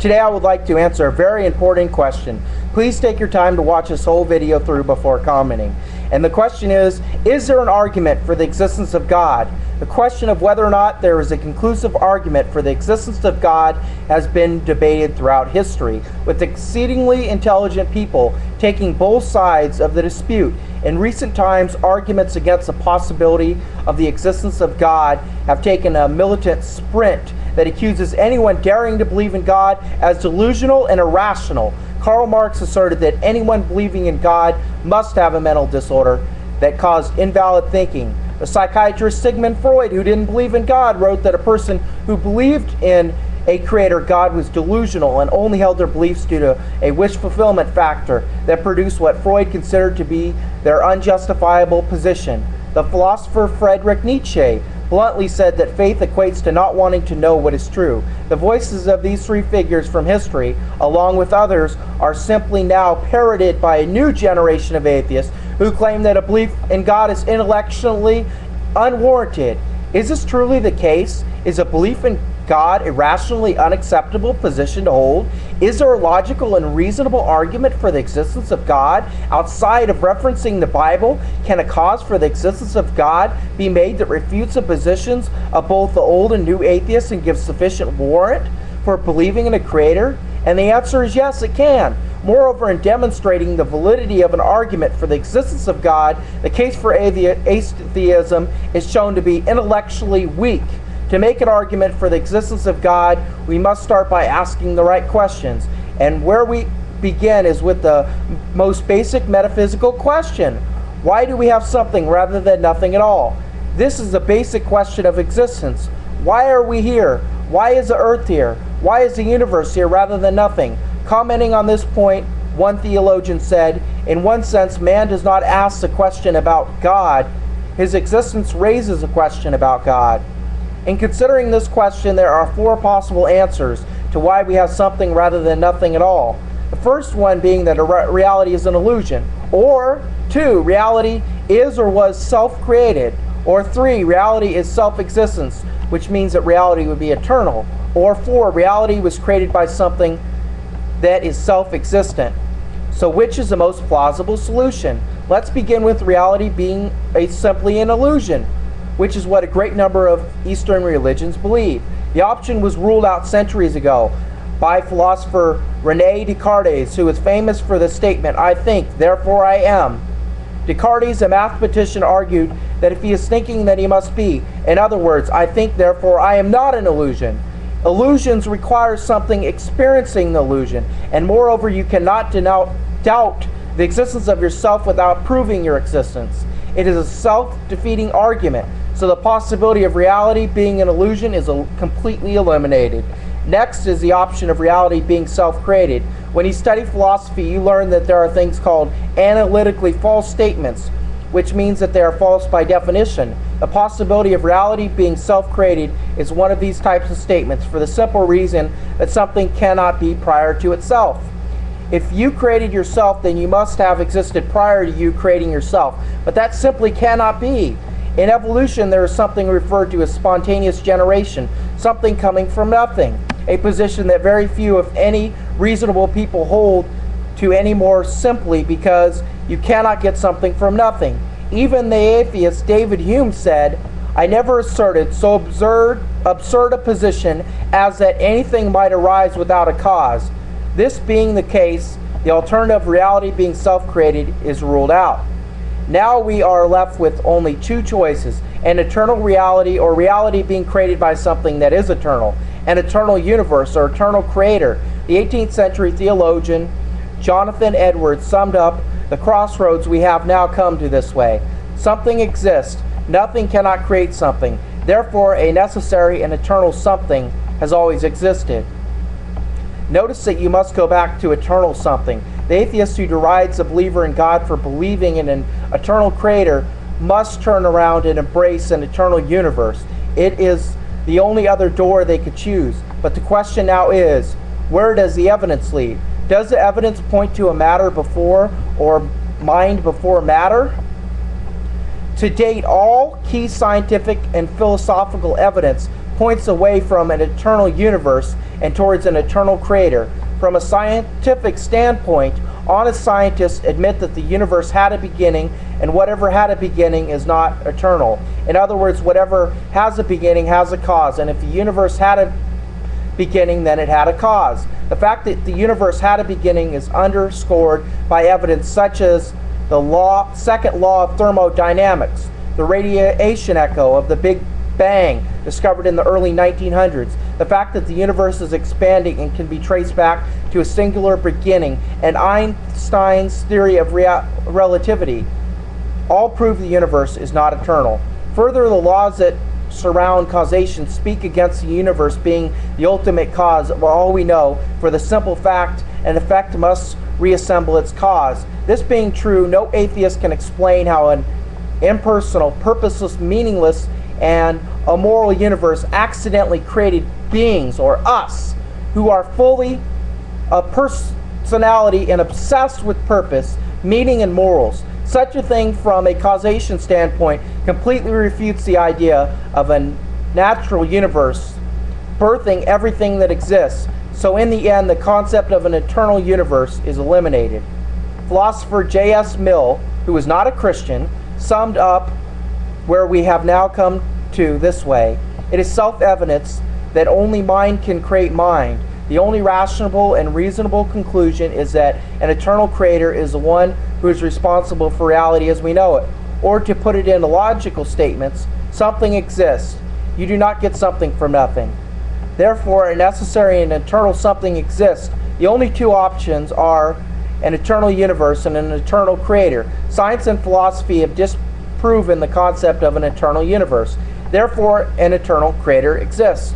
Today I would like to answer a very important question. Please take your time to watch this whole video through before commenting. And the question is there an argument for the existence of God? The question of whether or not there is a conclusive argument for the existence of God has been debated throughout history, with exceedingly intelligent people taking both sides of the dispute. In recent times, arguments against the possibility of the existence of God have taken a militant sprint that accuses anyone daring to believe in God as delusional and irrational. Karl Marx asserted that anyone believing in God must have a mental disorder that caused invalid thinking. The psychiatrist Sigmund Freud, who didn't believe in God, wrote that a person who believed in a creator God was delusional and only held their beliefs due to a wish fulfillment factor that produced what Freud considered to be their unjustifiable position. The philosopher Friedrich Nietzsche bluntly said that faith equates to not wanting to know what is true. The voices of these three figures from history, along with others, are simply now parroted by a new generation of atheists who claim that a belief in God is intellectually unwarranted. Is this truly the case? Is a belief in God a rationally unacceptable position to hold? Is there a logical and reasonable argument for the existence of God outside of referencing the Bible? Can a cause for the existence of God be made that refutes the positions of both the old and new atheists and gives sufficient warrant for believing in a creator? And the answer is yes, it can. Moreover, in demonstrating the validity of an argument for the existence of God, the case for atheism is shown to be intellectually weak. To make an argument for the existence of God, we must start by asking the right questions. And where we begin is with the most basic metaphysical question. Why do we have something rather than nothing at all? This is the basic question of existence. Why are we here? Why is the earth here? Why is the universe here rather than nothing? Commenting on this point, one theologian said, in one sense, man does not ask the question about God. His existence raises a question about God. In considering this question, there are four possible answers to why we have something rather than nothing at all. The first one being that reality is an illusion. Or 2, reality is or was self-created. Or 3, reality is self-existence, which means that reality would be eternal. Or 4, reality was created by something that is self-existent. So which is the most plausible solution? Let's begin with reality being simply an illusion, which is what a great number of Eastern religions believe. The option was ruled out centuries ago by philosopher René Descartes, who is famous for the statement, "I think, therefore I am." Descartes, a mathematician, argued that if he is thinking, then he must be. In other words, I think, therefore I am not an illusion. Illusions require something experiencing the illusion, and moreover, you cannot doubt the existence of yourself without proving your existence. It is a self-defeating argument, so the possibility of reality being an illusion is completely eliminated. Next is the option of reality being self-created. When you study philosophy, you learn that there are things called analytically false statements, which means that they are false by definition. The possibility of reality being self-created is one of these types of statements for the simple reason that something cannot be prior to itself. If you created yourself, then you must have existed prior to you creating yourself. But that simply cannot be. In evolution, there is something referred to as spontaneous generation, something coming from nothing, a position that very few, if any, reasonable people hold to any more simply because you cannot get something from nothing. Even the atheist David Hume said, "I never asserted so absurd a position as that anything might arise without a cause." This being the case, the alternative reality being self-created is ruled out. Now we are left with only two choices: an eternal reality, or reality being created by something that is eternal, an eternal universe or eternal creator. The 18th century theologian Jonathan Edwards summed up the crossroads we have now come to this way. Something exists. Nothing cannot create something. Therefore, a necessary and eternal something has always existed. Notice that you must go back to eternal something. The atheist who derides a believer in God for believing in an eternal creator must turn around and embrace an eternal universe. It is the only other door they could choose. But the question now is, where does the evidence lead? Does the evidence point to a matter before or mind before matter? To date, all key scientific and philosophical evidence points away from an eternal universe and towards an eternal creator. From a scientific standpoint, honest scientists admit that the universe had a beginning, and whatever had a beginning is not eternal. In other words, whatever has a beginning has a cause, and if the universe had a beginning, then it had a cause. The fact that the universe had a beginning is underscored by evidence such as the second law of thermodynamics, the radiation echo of the Big Bang discovered in the early 1900s, the fact that the universe is expanding and can be traced back to a singular beginning, and Einstein's theory of relativity all prove the universe is not eternal. Further, the laws that surround causation speak against the universe being the ultimate cause of all we know, for the simple fact an effect must reassemble its cause. This being true, no atheist can explain how an impersonal, purposeless, meaningless, and immoral universe accidentally created beings, or us, who are fully of personality and obsessed with purpose, meaning, and morals. Such a thing from a causation standpoint completely refutes the idea of a natural universe birthing everything that exists. So in the end, the concept of an eternal universe is eliminated. Philosopher J.S. Mill, who was not a Christian, summed up where we have now come to this way: it is self-evident that only mind can create mind. The only rational and reasonable conclusion is that an eternal creator is the one who is responsible for reality as we know it. Or to put it into logical statements, something exists. You do not get something from nothing. Therefore, a necessary and eternal something exists. The only two options are an eternal universe and an eternal creator. Science and philosophy have disproven the concept of an eternal universe. Therefore, an eternal creator exists.